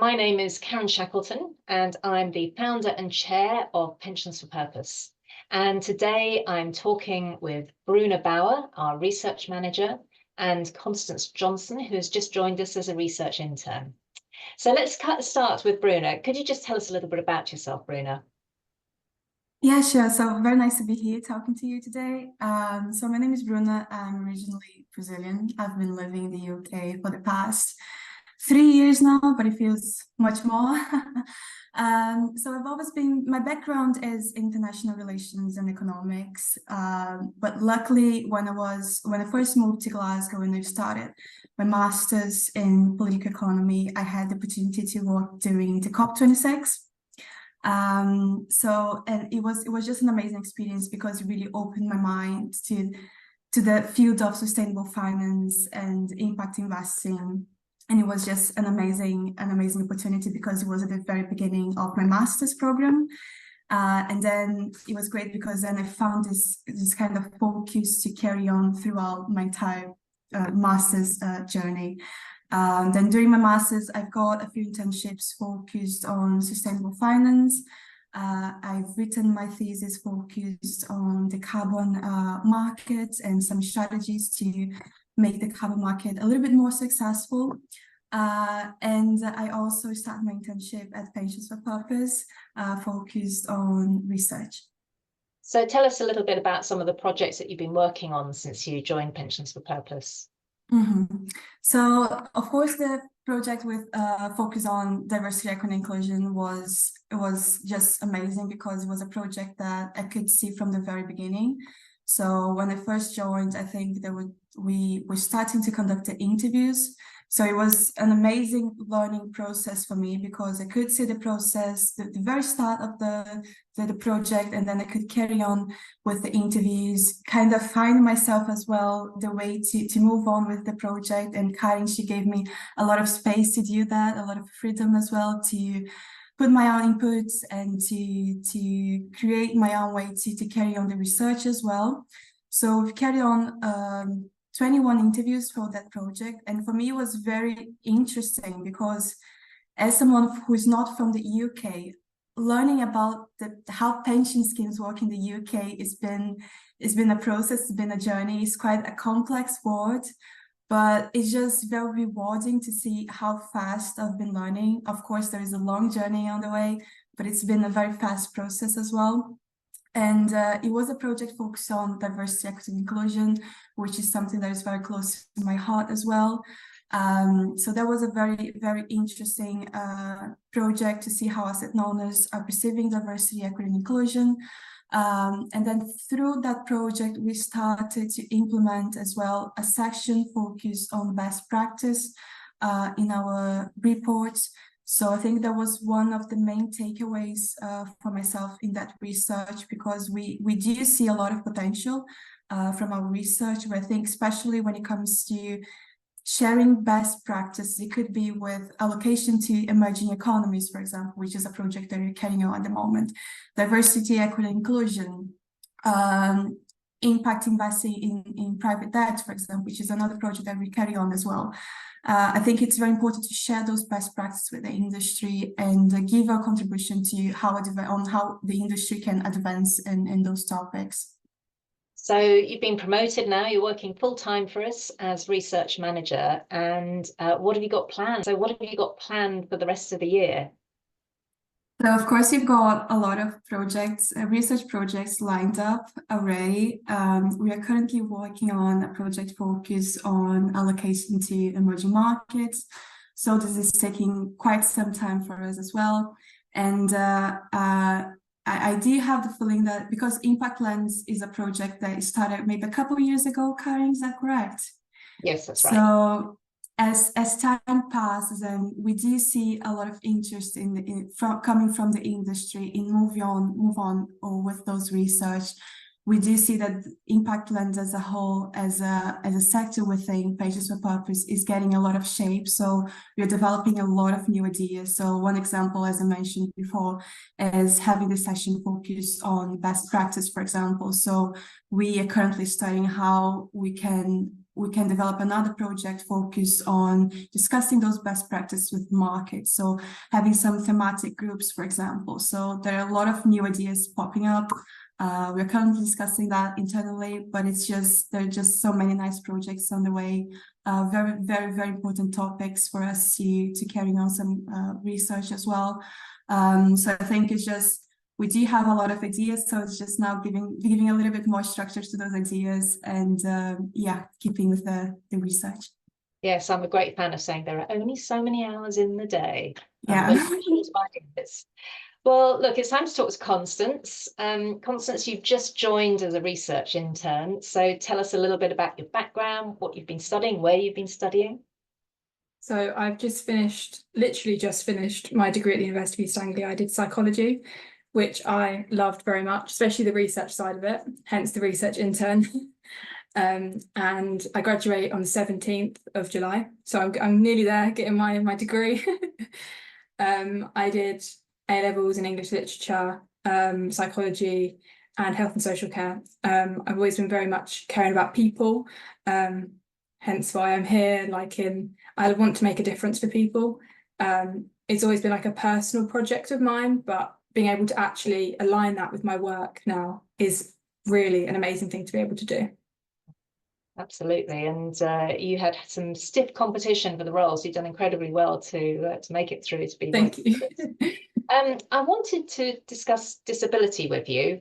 My name is Karen Shackleton, and I'm the founder and chair of Pensions for Purpose. And today I'm talking with Bruna Bauer, our research manager, and Constance Johnson, who has just joined us as a research intern. So let's start with Bruna. Could you just tell us a little bit about yourself, Bruna? Yeah, sure. So very nice to be here talking to you today. So my name is Bruna. I'm originally Brazilian. I've been living in the UK for the past 3 years now, but it feels much more. So I've always been, my background is international relations and economics. But luckily, when I first moved to Glasgow and I started my master's in political economy, I had the opportunity to work during the COP26. And it was just an amazing experience because it really opened my mind to the field of sustainable finance and impact investing. And it was just an amazing opportunity because it was at the very beginning of my master's program. And then it was great because then I found this kind of focus to carry on throughout my entire master's journey. Then during my master's, I've got a few internships focused on sustainable finance. I've written my thesis focused on the carbon market and some strategies to make the carbon market a little bit more successful. And I also started my internship at Pensions for Purpose, focused on research. So tell us a little bit about some of the projects that you've been working on since you joined Pensions for Purpose. So, of course, the project with focus on diversity, equity, and inclusion was just amazing because it was a project that I could see from the very beginning. So when I first joined, I think we were starting to conduct the interviews. So it was an amazing learning process for me because I could see the process, the very start of the project, and then I could carry on with the interviews, kind of find myself as well, the way to move on with the project. And Karen, she gave me a lot of space to do that, a lot of freedom as well to put my own inputs and to create my own way to carry on the research as well. So we've carried on 21 interviews for that project. And for me, it was very interesting because as someone who is not from the UK, learning about how pension schemes work in the UK it's been a process, it's been a journey. It's quite a complex word, but it's just very rewarding to see how fast I've been learning. Of course, there is a long journey on the way, but it's been a very fast process as well. And it was a project focused on diversity, equity, and inclusion, which is something that is very close to my heart as well. So that was a very, very interesting project to see how asset owners are perceiving diversity, equity, and inclusion. And then through that project, we started to implement as well a section focused on best practice in our reports. So I think that was one of the main takeaways for myself in that research, because we do see a lot of potential from our research, but I think especially when it comes to sharing best practice, it could be with allocation to emerging economies, for example, which is a project that we're carrying on at the moment, diversity, equity, inclusion, impact investing in private debt, for example, which is another project that we carry on as well. I think it's very important to share those best practices with the industry and give our contribution to how the industry can advance in those topics. So you've been promoted now, you're working full-time for us as research manager, and what have you got planned? So what have you got planned for the rest of the year? So of course, we've got a lot of projects, research projects lined up already. We are currently working on a project focused on allocation to emerging markets. So this is taking quite some time for us as well. And I do have the feeling that because Impact Lens is a project that started maybe a couple of years ago, Karen, is that correct? Yes, that's right. So as time passes, and we do see a lot of interest coming from the industry in move on with those research. We do see that Impact Lens as a whole, as a sector within Pensions for Purpose, is getting a lot of shape. So we're developing a lot of new ideas. So one example, as I mentioned before, is having the session focused on best practice, for example. So we are currently studying how we can we can develop another project focused on discussing those best practices with markets. So having some thematic groups, for example. So there are a lot of new ideas popping up. We're currently discussing that internally, but there are just so many nice projects on the way. Very, very, very important topics for us to carry on some research as well. So I think it's just, we do have a lot of ideas, so it's just now giving a little bit more structure to those ideas and keeping with the research. Yes, I'm a great fan of saying there are only so many hours in the day. Yeah. This. Well, look, it's time to talk to Constance. Constance, you've just joined as a research intern, so tell us a little bit about your background, what you've been studying, where you've been studying. So I've literally just finished my degree at the University of East Anglia. I did psychology, which I loved very much, especially the research side of it, hence the research intern. And I graduate on the 17th of July. So I'm nearly there getting my degree. I did A-levels in English literature, psychology and health and social care. I've always been very much caring about people, hence why I'm here. I want to make a difference for people. It's always been like a personal project of mine, but being able to actually align that with my work now is really an amazing thing to be able to do. Absolutely, and you had some stiff competition for the roles. You've done incredibly well to make it through to be. Thank you. I wanted to discuss disability with you.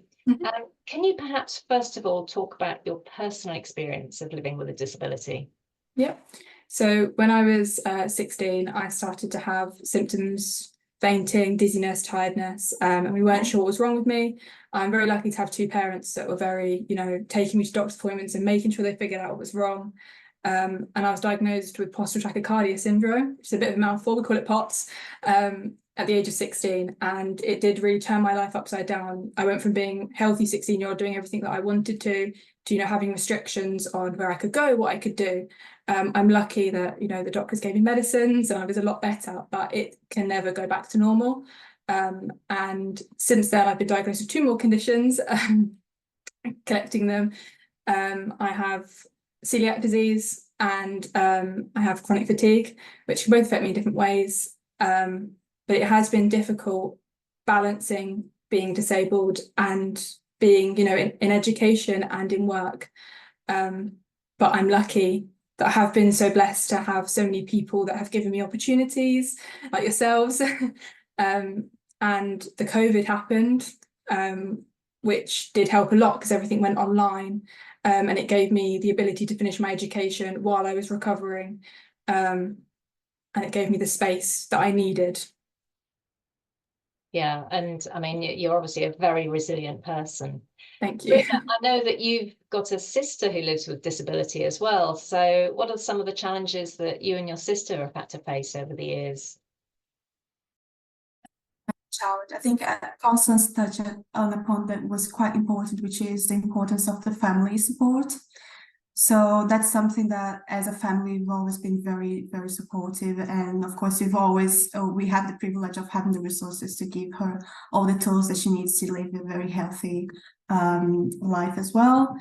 Can you perhaps first of all talk about your personal experience of living with a disability? Yeah. So when I was 16, I started to have symptoms, fainting, dizziness, tiredness, and we weren't sure what was wrong with me. I'm very lucky to have two parents that were very, taking me to doctor's appointments and making sure they figured out what was wrong. And I was diagnosed with postural tachycardia syndrome, which is a bit of a mouthful, we call it POTS, at the age of 16. And it did really turn my life upside down. I went from being healthy 16-year-old, doing everything that I wanted to having restrictions on where I could go, what I could do. I'm lucky that, the doctors gave me medicines and I was a lot better, but it can never go back to normal. And since then, I've been diagnosed with two more conditions, collecting them. I have celiac disease and I have chronic fatigue, which can both affect me in different ways. But it has been difficult balancing being disabled and being, in education and in work. But I'm lucky that I have been so blessed to have so many people that have given me opportunities, like yourselves. And the COVID happened, which did help a lot because everything went online, and it gave me the ability to finish my education while I was recovering, and it gave me the space that I needed. Yeah, and I mean, you're obviously a very resilient person. Thank you. Bruna, I know that you've got a sister who lives with disability as well. So what are some of the challenges that you and your sister have had to face over the years? Challenge. I think Constance touched on a point that was quite important, which is the importance of the family support. So that's something that as a family we've always been very, very supportive, and of course we have the privilege of having the resources to give her all the tools that she needs to live a very healthy life as well.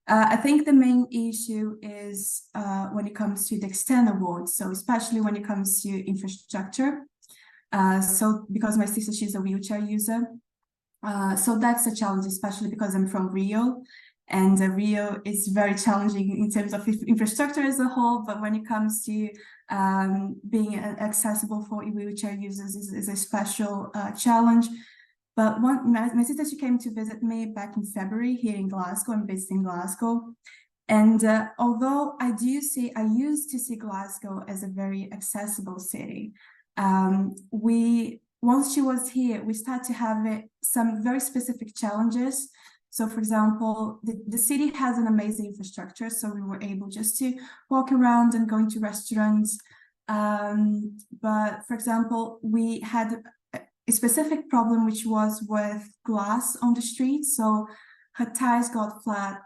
I think the main issue is when it comes to the external world, so especially when it comes to infrastructure. So because my sister, she's a wheelchair user, so that's a challenge, especially because I'm from Rio, and Rio is very challenging in terms of infrastructure as a whole, but when it comes to being accessible for wheelchair users is a special challenge. But my sister, she came to visit me back in February here in Glasgow. I'm based in Glasgow. And although I used to see Glasgow as a very accessible city, once she was here, we started to have some very specific challenges. So, for example, the city has an amazing infrastructure, so we were able just to walk around and go into restaurants. But, for example, we had a specific problem, which was with glass on the street. So her tires got flat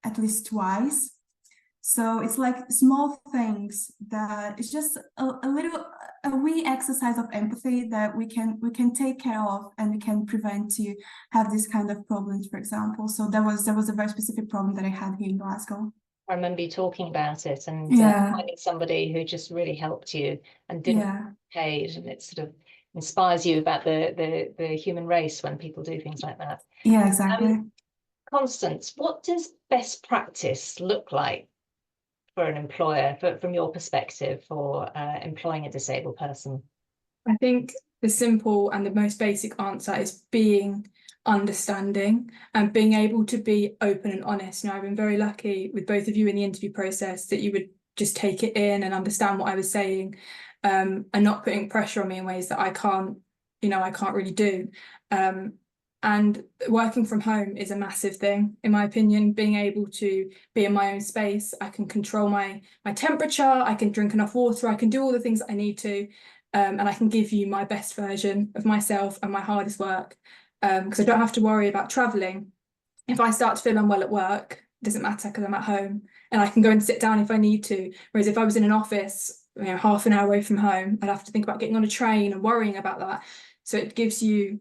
at least twice. So it's like small things that it's just a wee exercise of empathy that we can take care of, and we can prevent to have this kind of problems, for example. So there was a very specific problem that I had here in Glasgow. I remember you talking about it, and Yeah, finding somebody who just really helped you and didn't yeah, get paid, and it sort of inspires you about the human race when people do things like that. yeah, exactly. Constance, what does best practice look like for an employer, from your perspective, for employing a disabled person? I think the simple and the most basic answer is being understanding and being able to be open and honest. I've been very lucky with both of you in the interview process that you would just take it in and understand what I was saying, and not putting pressure on me in ways that I can't really do. And working from home is a massive thing, in my opinion. Being able to be in my own space, I can control my temperature, I can drink enough water, I can do all the things that I need to. And I can give you my best version of myself and my hardest work, because I don't have to worry about traveling. If I start to feel unwell at work, it doesn't matter because I'm at home and I can go and sit down if I need to. Whereas if I was in an office, half an hour away from home, I'd have to think about getting on a train and worrying about that. So it gives you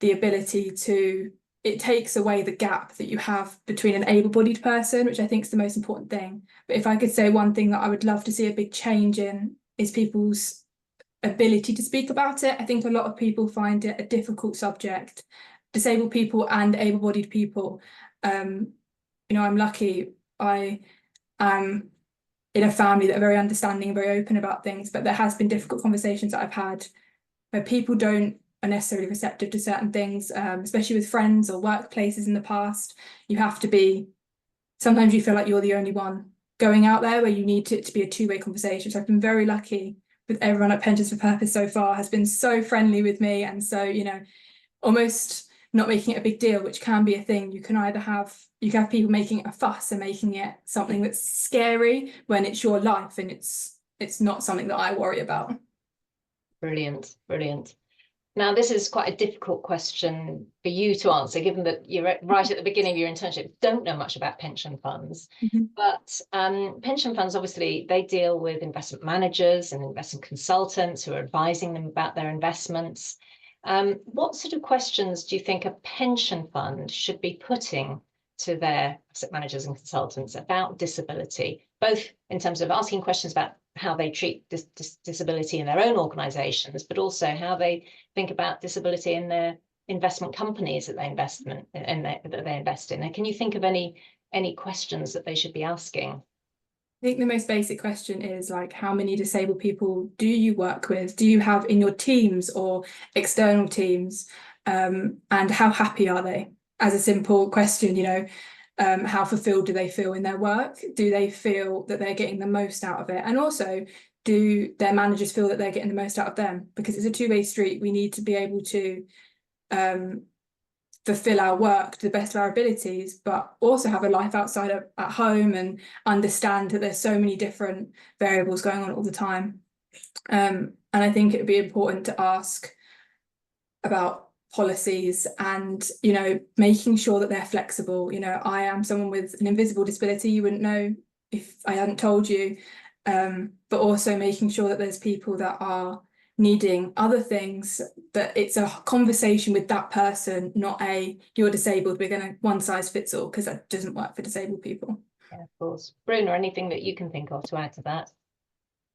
the ability to, it takes away the gap that you have between an able-bodied person, which I think is the most important thing. But if I could say one thing that I would love to see a big change in is people's ability to speak about it. I think a lot of people find it a difficult subject, disabled people and able-bodied people. I'm lucky. I am in a family that are very understanding and very open about things, but there has been difficult conversations that I've had where people are necessarily receptive to certain things, especially with friends or workplaces in the past. You have to be, sometimes you feel like you're the only one going out there, where you need it to be a two-way conversation. So I've been very lucky with everyone at Pensions for Purpose so far, has been so friendly with me, and so almost not making it a big deal, which can be a thing. You can have people making it a fuss and making it something that's scary when it's your life and it's not something that I worry about. Brilliant, brilliant. Now, this is quite a difficult question for you to answer, given that you're right at the beginning of your internship, don't know much about pension funds. But pension funds, obviously, they deal with investment managers and investment consultants who are advising them about their investments. What sort of questions do you think a pension fund should be putting to their asset managers and consultants about disability, both in terms of asking questions about how they treat disability in their own organizations, but also how they think about disability in their investment companies that they invest in? And can you think of any questions that they should be asking? I think the most basic question is, like, how many disabled people do you work with? Do you have in your teams or external teams? And how happy are they? As a simple question, how fulfilled do they feel in their work? Do they feel that they're getting the most out of it? And also, do their managers feel that they're getting the most out of them? Because it's a two-way street. We need to be able to fulfill our work to the best of our abilities, but also have a life outside of at home and understand that there's so many different variables going on all the time. And I think it would be important to ask about policies and, making sure that they're flexible. I am someone with an invisible disability. You wouldn't know if I hadn't told you. But also making sure that there's people that are needing other things, that it's a conversation with that person, not you're disabled, we're going to one size fits all, because that doesn't work for disabled people. Yeah, of course. Bruna, anything that you can think of to add to that?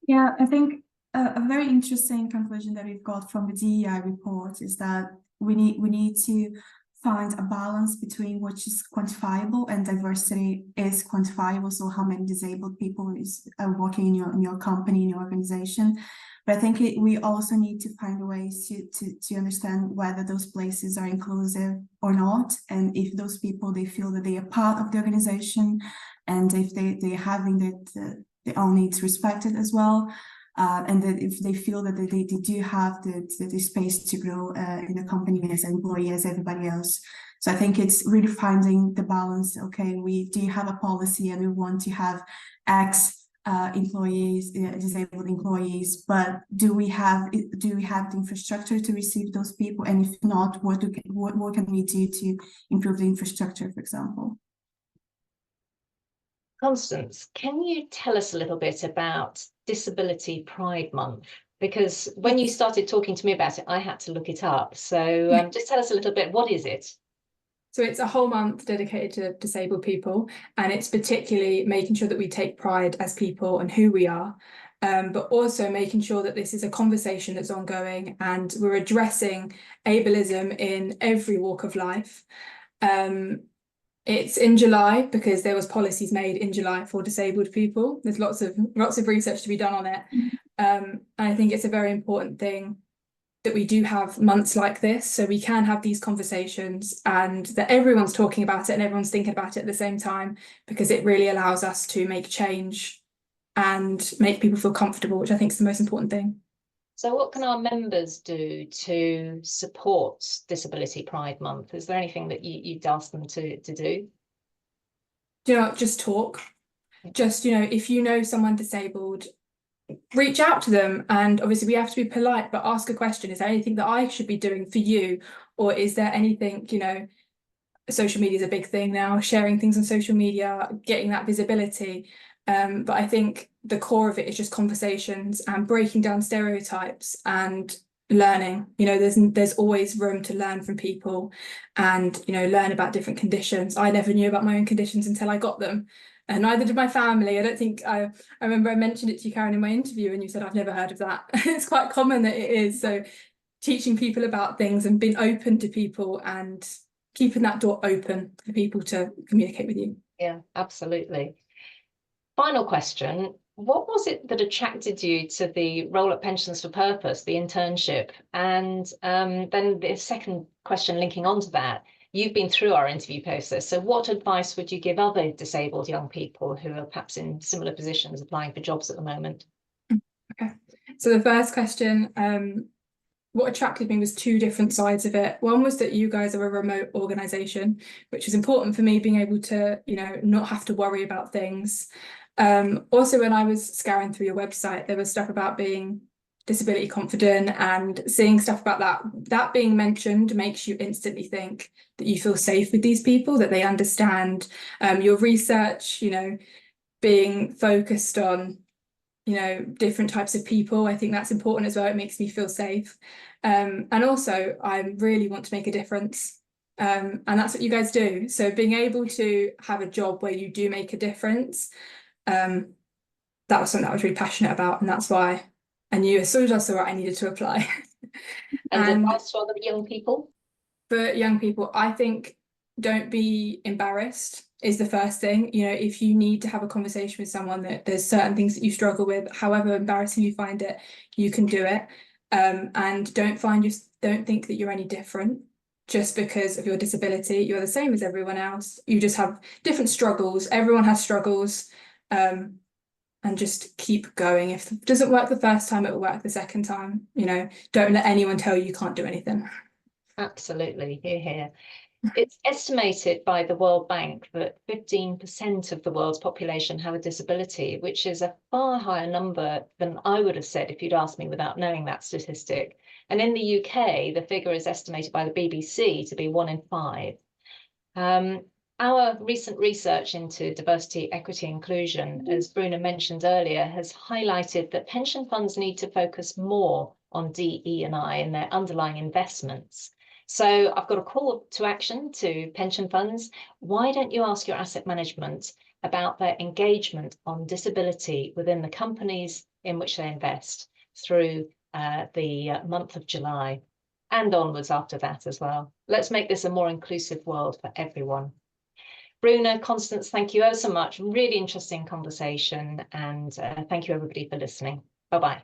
Yeah, I think a very interesting conclusion that we've got from the DEI report is that we need to find a balance between what is quantifiable, and diversity is quantifiable. So how many disabled people are working in your company, in your organization. But I think we also need to find ways to understand whether those places are inclusive or not, and if those people, they feel that they are part of the organization, and if they're having their own needs respected as well, and that if they feel that they do have the space to grow in the company as an employee, as everybody else. So I think it's really finding the balance. Okay, we do have a policy and we want to have X employees, disabled employees, but do we have the infrastructure to receive those people? And if not, what can we do to improve the infrastructure, for example? Constance, can you tell us a little bit about Disability Pride Month? Because when you started talking to me about it, I had to look it up. So just tell us a little bit, what is it? So it's a whole month dedicated to disabled people, and it's particularly making sure that we take pride as people and who we are, but also making sure that this is a conversation that's ongoing and we're addressing ableism in every walk of life. It's in July because there was policies made in July for disabled people. There's lots of research to be done on it. And I think it's a very important thing that we do have months like this, so we can have these conversations and that everyone's talking about it and everyone's thinking about it at the same time, because it really allows us to make change and make people feel comfortable, which I think is the most important thing. So what can our members do to support Disability Pride Month? Is there anything that you'd ask them to do? Do you know, just talk. Just, you know, if you know someone disabled, reach out to them, and obviously we have to be polite, but ask a question. Is there anything that I should be doing for you? Or is there anything, you know, social media is a big thing now, sharing things on social media, getting that visibility. But I think the core of it is just conversations and breaking down stereotypes and learning. You know, there's always room to learn from people and, you know, learn about different conditions. I never knew about my own conditions until I got them. And neither did my family. I don't think I remember I mentioned it to you, Karen, in my interview, and you said, I've never heard of that. It's quite common that it is. So teaching people about things and being open to people and keeping that door open for people to communicate with you. Yeah, absolutely. Final question. What was it that attracted you to the role at Pensions for Purpose, the internship? And then the second question linking on to that, you've been through our interview process. So what advice would you give other disabled young people who are perhaps in similar positions applying for jobs at the moment? Okay. So the first question, what attracted me was two different sides of it. One was that you guys are a remote organisation, which is important for me, being able to, you know, not have to worry about things. Also, when I was scouring through your website, there was stuff about being disability confident, and seeing stuff about that being mentioned makes you instantly think that you feel safe with these people, that they understand your research, you know, being focused on, you know, different types of people. I think that's important as well. It makes me feel safe. And also I really want to make a difference. And that's what you guys do. So being able to have a job where you do make a difference, that was something that I was really passionate about, and that's why I knew as soon as I saw it, I needed to apply. And advice to other young people? For young people, I think don't be embarrassed is the first thing. You know, if you need to have a conversation with someone, that there's certain things that you struggle with, however embarrassing you find it, you can do it. And don't think that you're any different just because of your disability. You're the same as everyone else. You just have different struggles. Everyone has struggles. And just keep going. If it doesn't work the first time, it will work the second time. You know, don't let anyone tell you can't do anything. Absolutely, hear, hear. It's estimated by the World Bank that 15% of the world's population have a disability, which is a far higher number than I would have said if you'd asked me without knowing that statistic. And in the UK, the figure is estimated by the BBC to be 1 in 5. Our recent research into diversity, equity, inclusion, as Bruna mentioned earlier, has highlighted that pension funds need to focus more on DE&I in their underlying investments. So I've got a call to action to pension funds. Why don't you ask your asset management about their engagement on disability within the companies in which they invest through the month of July and onwards after that as well. Let's make this a more inclusive world for everyone. Bruna, Constance, thank you ever so much. Really interesting conversation, and thank you everybody for listening. Bye-bye.